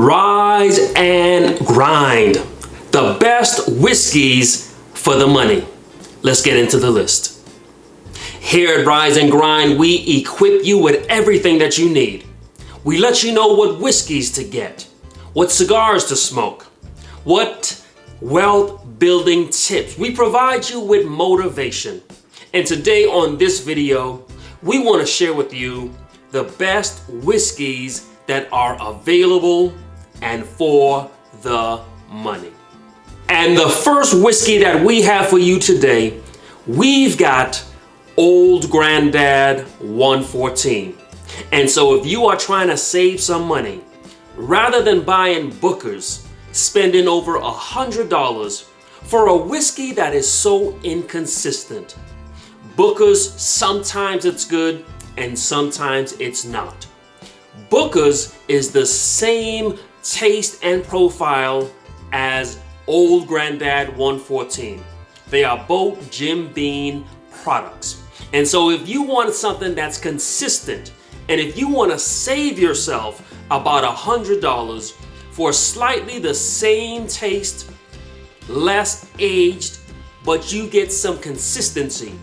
Rise and grind. The best whiskeys for the money. Let's get into the list. Here at Rise and Grind, we equip you with everything that you need. We let you know what whiskeys to get, what cigars to smoke, what wealth building tips. We provide you with motivation. And today on this video, we want to share with you the best whiskeys that are available and for the money. And the first whiskey that we have for you today, we've got Old Granddad 114. And so if you are trying to save some money, rather than buying Booker's, spending over $100 for a whiskey that is so inconsistent. Booker's, sometimes it's good and sometimes it's not. Booker's is the same taste and profile as Old Granddad 114. They are both Jim Beam products. And so if you want something that's consistent, and if you want to save yourself about $100 for slightly the same taste, less aged, but you get some consistency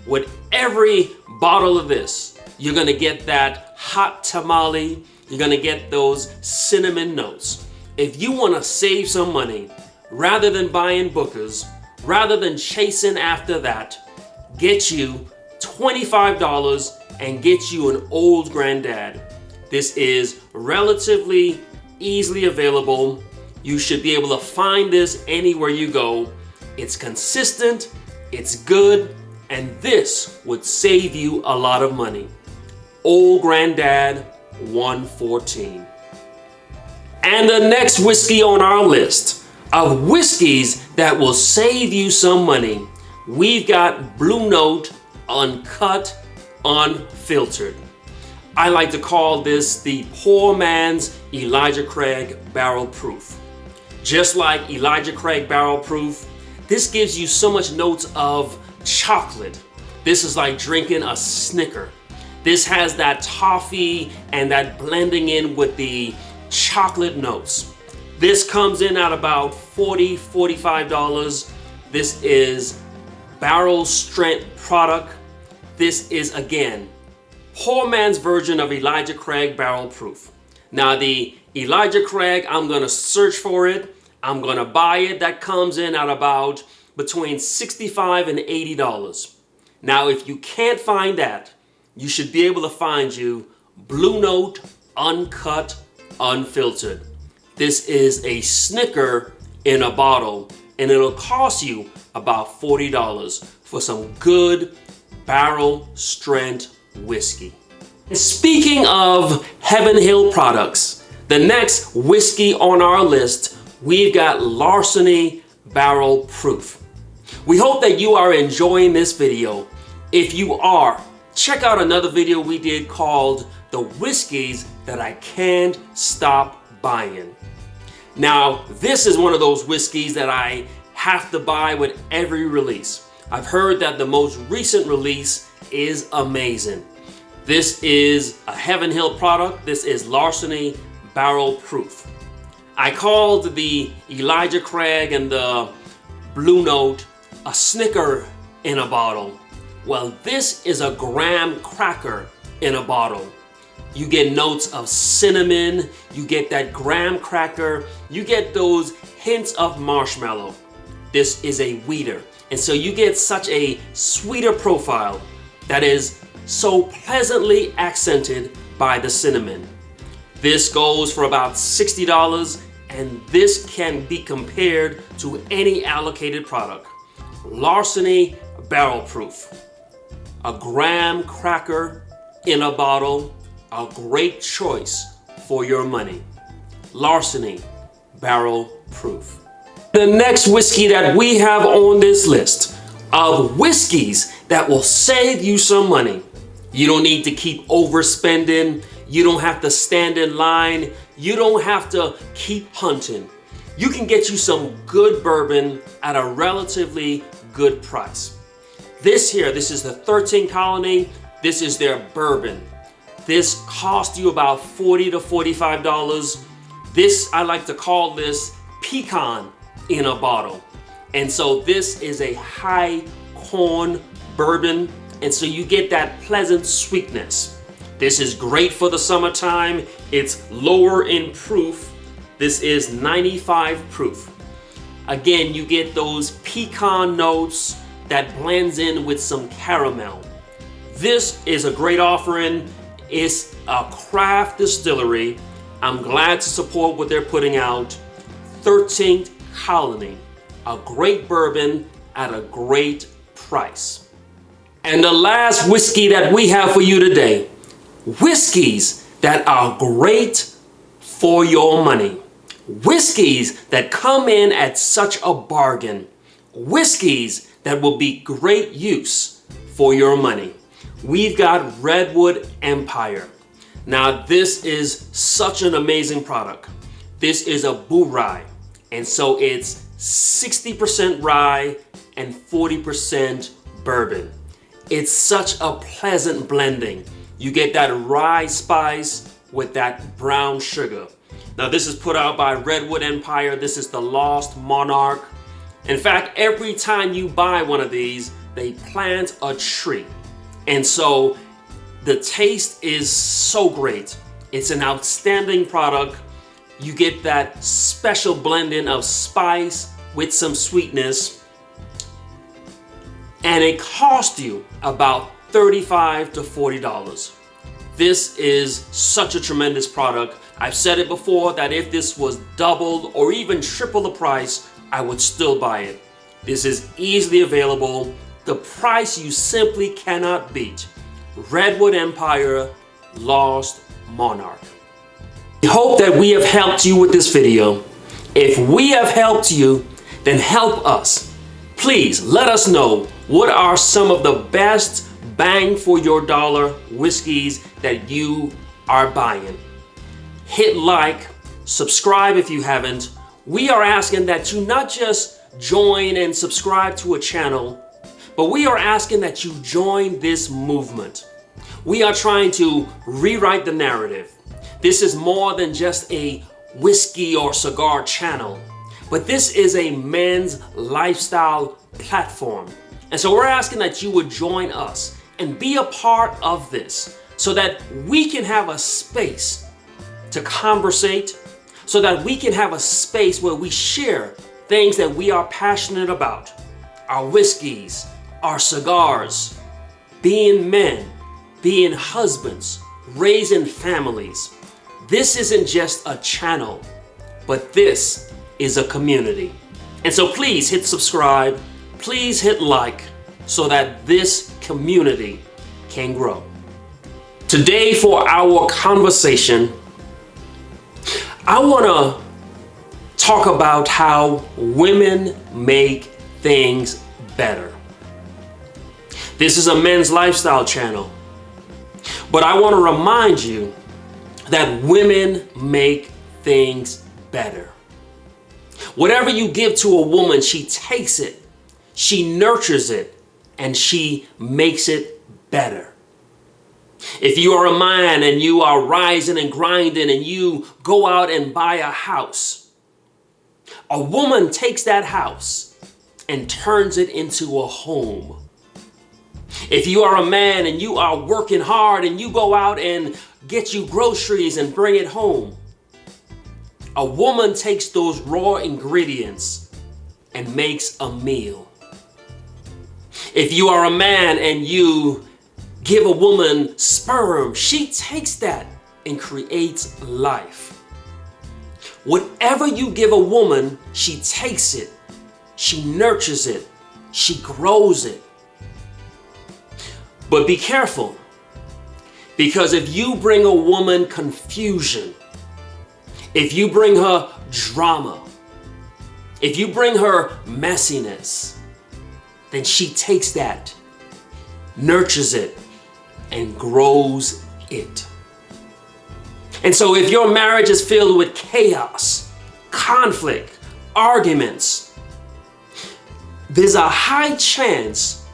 with every bottle of this, you're gonna get that hot tamale, you're gonna get those cinnamon notes. If you wanna save some money, rather than buying Booker's, rather than chasing after that, get you $25 and get you an Old Granddad. This is relatively easily available. You should be able to find this anywhere you go. It's consistent, it's good, and this would save you a lot of money. Old Granddad 114. And the next whiskey on our list of whiskeys that will save you some money, we've got Blue Note Uncut, Unfiltered. I like to call this the poor man's Elijah Craig Barrel Proof. Just like Elijah Craig Barrel Proof, this gives you so much notes of chocolate. This is like drinking a Snicker. This has that toffee and that blending in with the chocolate notes. This comes in at about $40, $45. This is barrel strength product. This is, again, poor man's version of Elijah Craig Barrel Proof. Now the Elijah Craig, I'm gonna search for it. I'm gonna buy it. That comes in at about between $65 and $80. Now if you can't find that, you should be able to find you Blue Note Uncut, Unfiltered. This is a Snicker in a bottle, and it'll cost you about $40 for some good barrel strength whiskey. And speaking of Heaven Hill products, the next whiskey on our list, we've got Larceny Barrel Proof. We hope that you are enjoying this video. If you are, check out another video we did called The Whiskeys That I Can't Stop Buying. Now, this is one of those whiskeys that I have to buy with every release. I've heard that the most recent release is amazing. This is a Heaven Hill product. This is Larceny Barrel Proof. I called the Elijah Craig and the Blue Note a Snicker in a bottle. Well, this is a graham cracker in a bottle. You get notes of cinnamon, you get that graham cracker, you get those hints of marshmallow. This is a wheater, and so you get such a sweeter profile that is so pleasantly accented by the cinnamon. This goes for about $60, and this can be compared to any allocated product. Larceny Barrel Proof. A graham cracker in a bottle, a great choice for your money. Larceny Barrel Proof. The next whiskey that we have on this list of whiskeys that will save you some money. You don't need to keep overspending. You don't have to stand in line. You don't have to keep hunting. You can get you some good bourbon at a relatively good price. This is the 13 Colony. This is their bourbon. This cost you about $40 to $45. This, I like to call this pecan in a bottle. And so this is a high corn bourbon, and so you get that pleasant sweetness. This is great for the summertime. It's lower in proof. This is 95 proof. Again, you get those pecan notes that blends in with some caramel. This is a great offering. It's a craft distillery. I'm glad to support what they're putting out. 13th Colony, a great bourbon at a great price. And the last whiskey that we have for you today, whiskeys that are great for your money. Whiskeys that come in at such a bargain. Whiskeys that will be great use for your money. We've got Redwood Empire. Now this is such an amazing product. This is a boo rye, and so it's 60% rye and 40% bourbon. It's such a pleasant blending. You get that rye spice with that brown sugar. Now this is put out by Redwood Empire. This is the Lost Monarch. In fact, every time you buy one of these, they plant a tree. And so the taste is so great. It's an outstanding product. You get that special blending of spice with some sweetness. And it costs you about $35 to $40. This is such a tremendous product. I've said it before that if this was doubled or even triple the price, I would still buy it. This is easily available. The price you simply cannot beat. Redwood Empire, Lost Monarch. We hope that we have helped you with this video. If we have helped you, then help us. Please let us know what are some of the best bang for your dollar whiskeys that you are buying. Hit like, subscribe if you haven't. We are asking that you not just join and subscribe to a channel, but we are asking that you join this movement. We are trying to rewrite the narrative. This is more than just a whiskey or cigar channel, but this is a men's lifestyle platform. And so we're asking that you would join us and be a part of this so that we can have a space to conversate, so that we can have a space where we share things that we are passionate about. Our whiskeys, our cigars, being men, being husbands, raising families. This isn't just a channel, but this is a community. And so please hit subscribe, please hit like, so that this community can grow. Today for our conversation, I want to talk about how women make things better. This is a men's lifestyle channel, but I want to remind you that women make things better. Whatever you give to a woman, she takes it, she nurtures it, and she makes it better. If you are a man and you are rising and grinding and you go out and buy a house, a woman takes that house and turns it into a home. If you are a man and you are working hard and you go out and get you groceries and bring it home, a woman takes those raw ingredients and makes a meal. If you are a man and you give a woman sperm, she takes that and creates life. Whatever you give a woman, she takes it, she nurtures it, she grows it. But be careful, because if you bring a woman confusion, if you bring her drama, if you bring her messiness, then she takes that, nurtures it, and grows it. And so if your marriage is filled with chaos, conflict, arguments, there's a high chance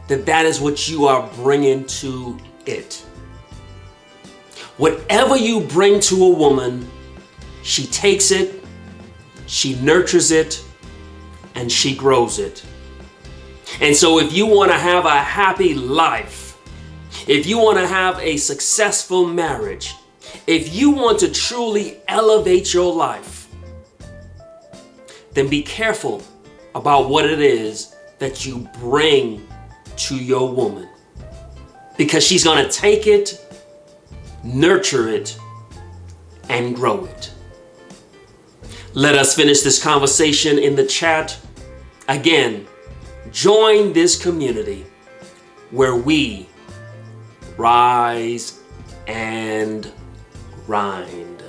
that that is what you are bringing to it. Whatever you bring to a woman, She takes it, she nurtures it, and she grows it. And so if you want to have a happy life, if you want to have a successful marriage, if you want to truly elevate your life, then be careful about what it is that you bring to your woman. Because she's going to take it, nurture it, and grow it. Let us finish this conversation in the chat. Again, join this community where we rise and grind.